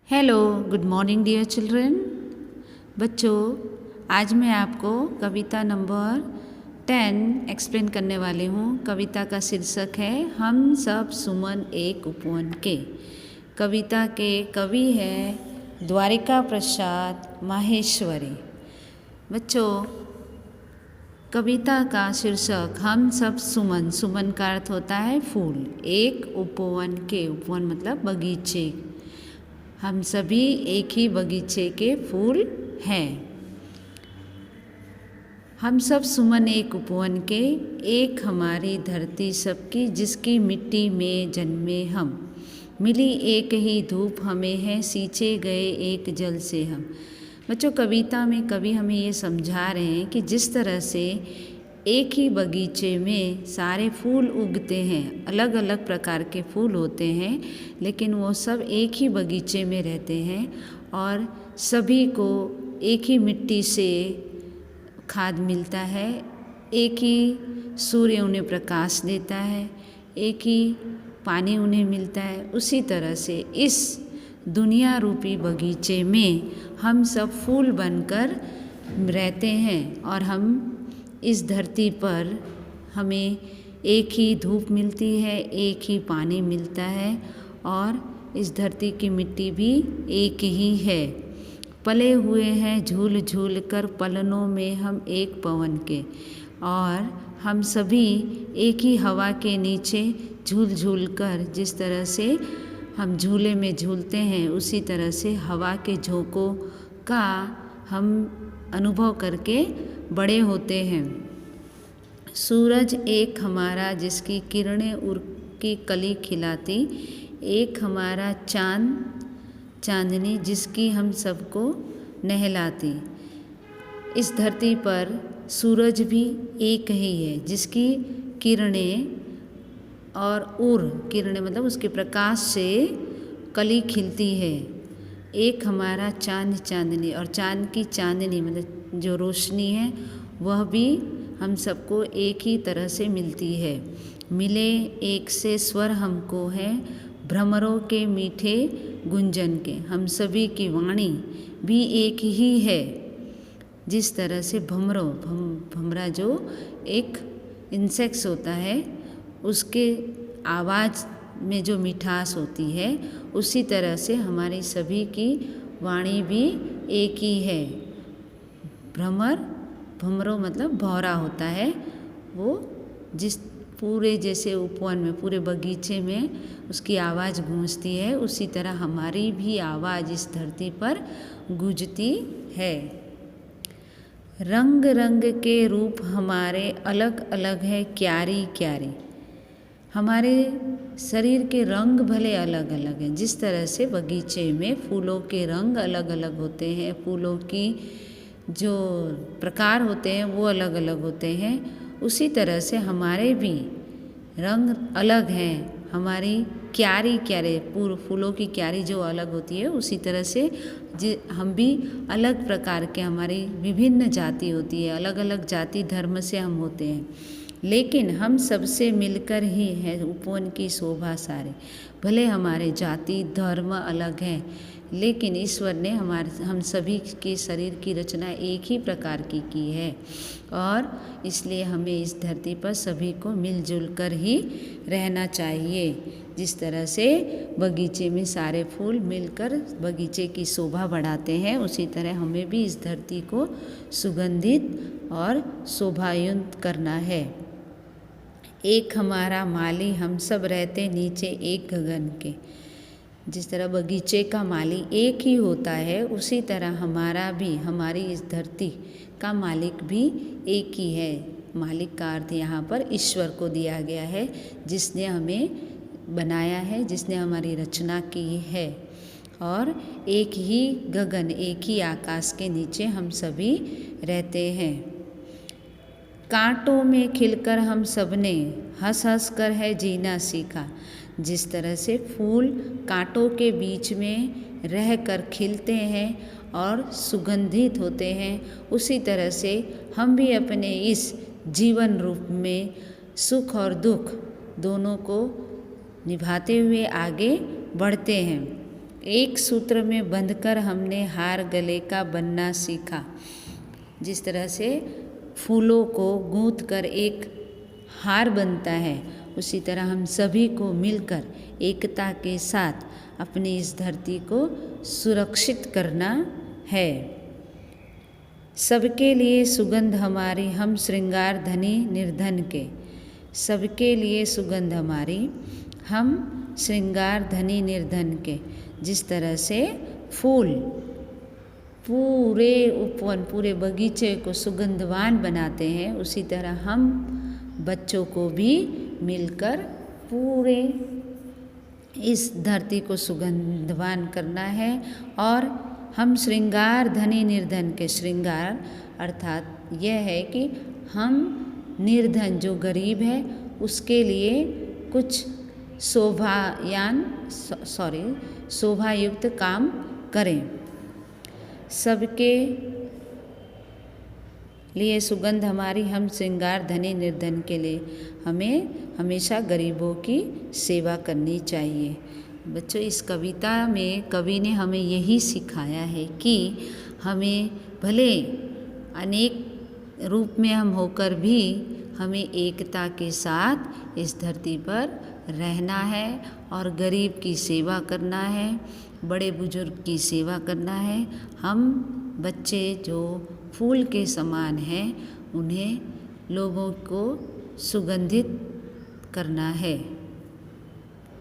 Hello, good morning dear children. बच्चों, आज मैं आपको कविता नंबर 10 एक्सप्लेन करने वाली हूँ। कविता का शीर्षक है हम सब सुमन एक उपवन के। कविता के कवि हैं द्वारिका प्रसाद माहेश्वरी। बच्चों, कविता का शीर्षक हम सब सुमन, सुमन का अर्थ होता है फूल, एक उपवन के, उपवन मतलब बगीचे। हम सभी एक ही बगीचे के फूल हैं। हम सब सुमन एक उपवन के, एक हमारी धरती सबकी, जिसकी मिट्टी में जन्मे हम। मिली एक ही धूप हमें है, सींचे गए एक जल से हम। बच्चों, कविता में कवि हमें ये समझा रहे हैं कि जिस तरह से एक ही बगीचे में सारे फूल उगते हैं, अलग अलग प्रकार के फूल होते हैं, लेकिन वो सब एक ही बगीचे में रहते हैं और सभी को एक ही मिट्टी से खाद मिलता है, एक ही सूर्य उन्हें प्रकाश देता है, एक ही पानी उन्हें मिलता है। उसी तरह से इस दुनिया रूपी बगीचे में हम सब फूल बनकर रहते हैं और हम इस धरती पर हमें एक ही धूप मिलती है, एक ही पानी मिलता है और इस धरती की मिट्टी भी एक ही है। पले हुए हैं झूल झूल कर पलनों में हम एक पवन के, और हम सभी एक ही हवा के नीचे झूल झूल कर, जिस तरह से हम झूले में झूलते हैं, उसी तरह से हवा के झोंकों का हम अनुभव करके बड़े होते हैं। सूरज एक हमारा, जिसकी किरणें उड़ की कली खिलाती, एक हमारा चांद चांदनी, जिसकी हम सबको नहलाती। इस धरती पर सूरज भी एक ही है, जिसकी किरणें और किरणें मतलब उसके प्रकाश से कली खिलती है। एक हमारा चांद चांदनी, और चांद की चांदनी मतलब जो रोशनी है वह भी हम सबको एक ही तरह से मिलती है। मिले एक से स्वर हमको है, भ्रमरों के मीठे गुंजन के। हम सभी की वाणी भी एक ही है। जिस तरह से भमरा जो एक इंसेक्ट्स होता है, उसके आवाज़ में जो मिठास होती है, उसी तरह से हमारी सभी की वाणी भी एक ही है। भमरों मतलब भौरा होता है, वो जिस पूरे जैसे उपवन में, पूरे बगीचे में उसकी आवाज़ गूंजती है, उसी तरह हमारी भी आवाज़ इस धरती पर गूंजती है। रंग रंग के रूप हमारे अलग अलग है क्यारी क्यारी। हमारे शरीर के रंग भले अलग अलग हैं, जिस तरह से बगीचे में फूलों के रंग अलग अलग होते हैं, फूलों की जो प्रकार होते हैं वो अलग अलग होते हैं, उसी तरह से हमारे भी रंग अलग हैं। हमारी क्यारी क्यारे, फूलों की क्यारी जो अलग होती है, उसी तरह से हम भी अलग प्रकार के, हमारी विभिन्न जाति होती है, अलग अलग जाति धर्म से हम होते हैं, लेकिन हम सबसे मिलकर ही है उपवन की शोभा सारे। भले हमारे जाति धर्म अलग हैं, लेकिन ईश्वर ने हम सभी के शरीर की रचना एक ही प्रकार की है, और इसलिए हमें इस धरती पर सभी को मिलजुल कर ही रहना चाहिए। जिस तरह से बगीचे में सारे फूल मिलकर बगीचे की शोभा बढ़ाते हैं, उसी तरह हमें भी इस धरती को सुगंधित और शोभायुक्त करना है। एक हमारा माली, हम सब रहते नीचे एक गगन के। जिस तरह बगीचे का माली एक ही होता है, उसी तरह हमारा भी, हमारी इस धरती का मालिक भी एक ही है। मालिक का अर्थ यहाँ पर ईश्वर को दिया गया है, जिसने हमें बनाया है, जिसने हमारी रचना की है, और एक ही गगन, एक ही आकाश के नीचे हम सभी रहते हैं। कांटों में खिलकर हम सबने हंस हंस कर है जीना सीखा। जिस तरह से फूल कांटों के बीच में रहकर खिलते हैं और सुगंधित होते हैं, उसी तरह से हम भी अपने इस जीवन रूप में सुख और दुख दोनों को निभाते हुए आगे बढ़ते हैं। एक सूत्र में बंधकर हमने हार गले का बनना सीखा। जिस तरह से फूलों को गूंथ कर एक हार बनता है, उसी तरह हम सभी को मिलकर एकता के साथ अपनी इस धरती को सुरक्षित करना है। सबके लिए सुगंध हमारी, हम श्रृंगार धनी निर्धन के। सबके लिए सुगंध हमारी, हम श्रृंगार धनी निर्धन के। जिस तरह से फूल पूरे उपवन, पूरे बगीचे को सुगंधवान बनाते हैं, उसी तरह हम बच्चों को भी मिलकर पूरे इस धरती को सुगंधवान करना है। और हम श्रृंगार धनी निर्धन के, श्रृंगार अर्थात यह है कि हम निर्धन जो गरीब है उसके लिए कुछ शोभायुक्त काम करें। सबके लिए सुगंध हमारी, हम श्रृंगार धनी निर्धन के लिए। हमें हमेशा गरीबों की सेवा करनी चाहिए। बच्चों, इस कविता में कवि ने हमें यही सिखाया है कि हमें भले अनेक रूप में हम होकर भी हमें एकता के साथ इस धरती पर रहना है और गरीब की सेवा करना है, बड़े बुजुर्ग की सेवा करना है। हम बच्चे जो फूल के समान हैं, उन्हें लोगों को सुगंधित करना है।